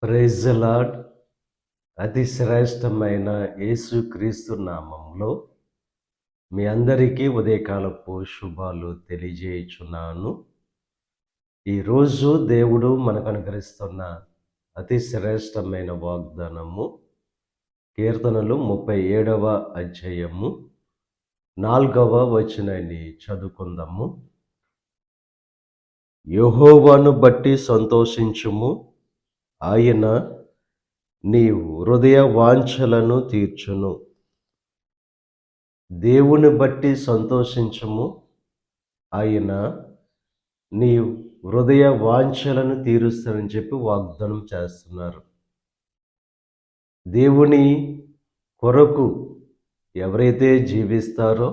Praise the lord. అతి శ్రేష్టమైన యేసుక్రీస్తు నామములో మీ అందరికీ ఉదయకాలపు శుభాలు తెలియజేయుచున్నాను. ఈరోజు దేవుడు మనకు అనుగ్రహిస్తున్న అతి శ్రేష్టమైన వాగ్దానము కీర్తనలు 37వ అధ్యాయము 4వ వచనాన్ని చదువుకుందాము. యెహోవాను బట్టి సంతోషించుము, ఆయన నీ హృదయ వాంఛలను తీర్చును. దేవుని బట్టి సంతోషించుము, ఆయన నీ హృదయ వాంఛలను తీరుస్తానని చెప్పి వాగ్దానం చేస్తున్నారు. దేవుని కొరకు ఎవరైతే జీవిస్తారో,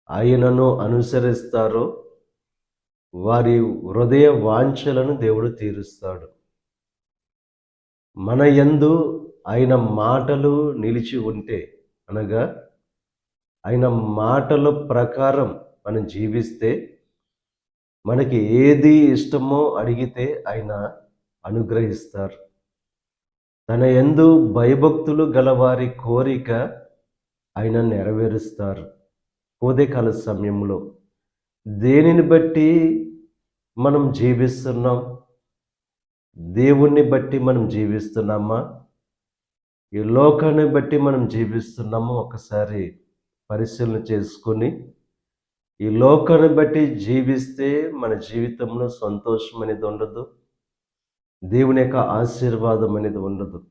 ఆయనను అనుసరిస్తారో వారి హృదయ వాంఛలను దేవుడు తీరుస్తాడు. మన యందు ఆయన మాటలు నిలిచి ఉంటే, అనగా ఆయన మాటల ప్రకారం మనం జీవిస్తే, మనకి ఏది ఇష్టమో అడిగితే ఆయన అనుగ్రహిస్తారు. తన యందు భయభక్తులు గలవారి కోరిక ఆయన నెరవేరుస్తారు. ఉదయకాల సమయంలో దేనిని బట్టి మనం జీవిస్తున్నాం? దేవుణ్ణి బట్టి మనం జీవిస్తున్నామా? ఈ లోకాన్ని బట్టి మనం జీవిస్తున్నామో ఒకసారి పరిశీలన చేసుకొని, ఈ లోకాన్ని బట్టి జీవిస్తే మన జీవితంలో సంతోషం అనేది ఉండదు, దేవుని యొక్క ఆశీర్వాదం అనేది ఉండదు.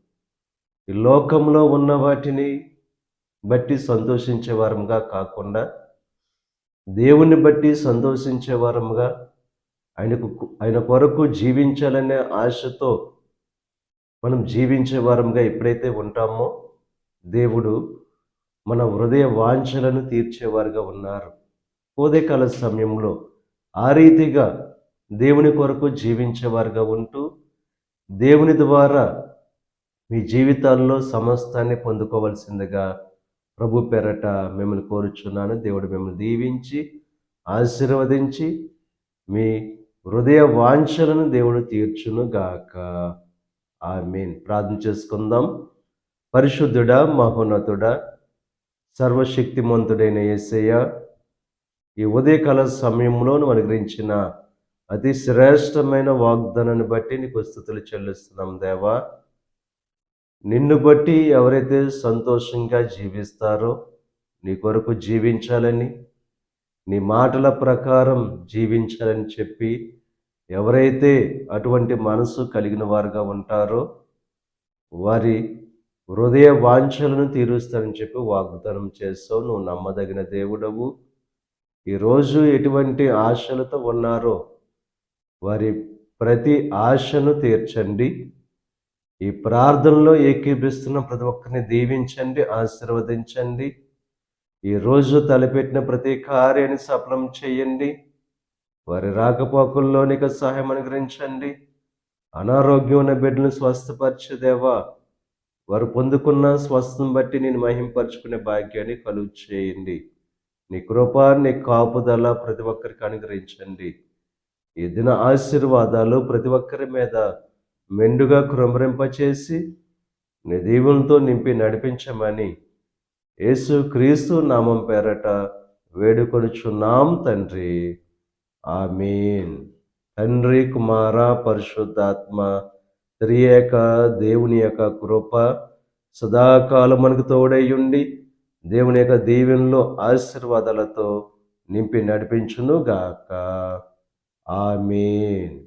ఈ లోకంలో ఉన్న వాటిని బట్టి సంతోషించే వారంగా కాకుండా, దేవుని బట్టి సంతోషించే వారంగా, ఆయన కొరకు జీవించాలనే ఆశతో మనం జీవించే వారంగా ఎప్పుడైతే ఉంటామో, దేవుడు మన హృదయ వాంఛలను తీర్చేవారుగా ఉన్నారు. ఉదయకాల సమయంలో ఆ రీతిగా దేవుని కొరకు జీవించేవారుగా ఉంటూ, దేవుని ద్వారా మీ జీవితాల్లో సమస్తాన్ని పొందుకోవాల్సిందిగా ప్రభు పేరట మిమ్మల్ని కోరుచున్నాను. దేవుడు మిమ్మల్ని దీవించి ఆశీర్వదించి మీ హృదయ వాంఛలను దేవుడు తీర్చును గాక. ఆమేన్. ప్రార్థన చేసుకుందాం. పరిశుద్ధుడా, మహోన్నతుడా, సర్వశక్తిమంతుడైన యేసయ్య, ఈ ఉదయకాల సమయంలో నువ్వు అనుగ్రహించిన అతి శ్రేష్టమైన వాగ్దానాన్ని బట్టి నీకు స్తుతులు చెల్లిస్తున్నాం దేవా. నిన్ను బట్టి ఎవరైతే సంతోషంగా జీవిస్తారో, నీ కొరకు జీవించాలని, నీ మాటల ప్రకారం జీవించాలని చెప్పి ఎవరైతే అటువంటి మనసు కలిగిన వారుగా ఉంటారో, వారి హృదయ వాంఛలను తీరుస్తానని చెప్పి వాగ్దానం చేస్తావు. నువ్వు నమ్మదగిన దేవుడవు. ఈరోజు ఎటువంటి ఆశలతో ఉన్నారో వారి ప్రతి ఆశను తీర్చండి. ఈ ప్రార్థనలో ఏకీభిస్తున్న ప్రతి ఒక్కరిని దీవించండి, ఆశీర్వదించండి. ఈరోజు తలపెట్టిన ప్రతి కార్యాన్ని సఫలం చేయండి. వారి రాకపోకల్లో నీకు సహాయం అనుగ్రహించండి. అనారోగ్యం ఉన్న బిడ్డలను స్వస్థపరచుదేవా. వారు పొందుకున్న స్వస్థం బట్టి నేను మహింపరచుకునే భాగ్యాన్ని కలుగు చేయండి. నీ కృప, నీ కాపుదల ప్రతి ఒక్కరికి అనుగ్రహించండి. ఈ దిన ఆశీర్వాదాలు ప్రతి ఒక్కరి మీద మెండుగా కృంభరింపచేసి నీ దీవులతో నింపి నడిపించమని యేసు క్రీస్తు నామం పేరట వేడుకొనుచున్నాం తండ్రి. ఆమేన్. తండ్రి, కుమార, పరిశుద్ధాత్మ త్రియేక దేవుని యొక్క కృప సదాకాలం మనకు తోడై ఉండి, దేవుని యొక్క దీవెనలో ఆశీర్వాదాలతో నింపి నడిపించును గాక. ఆమేన్.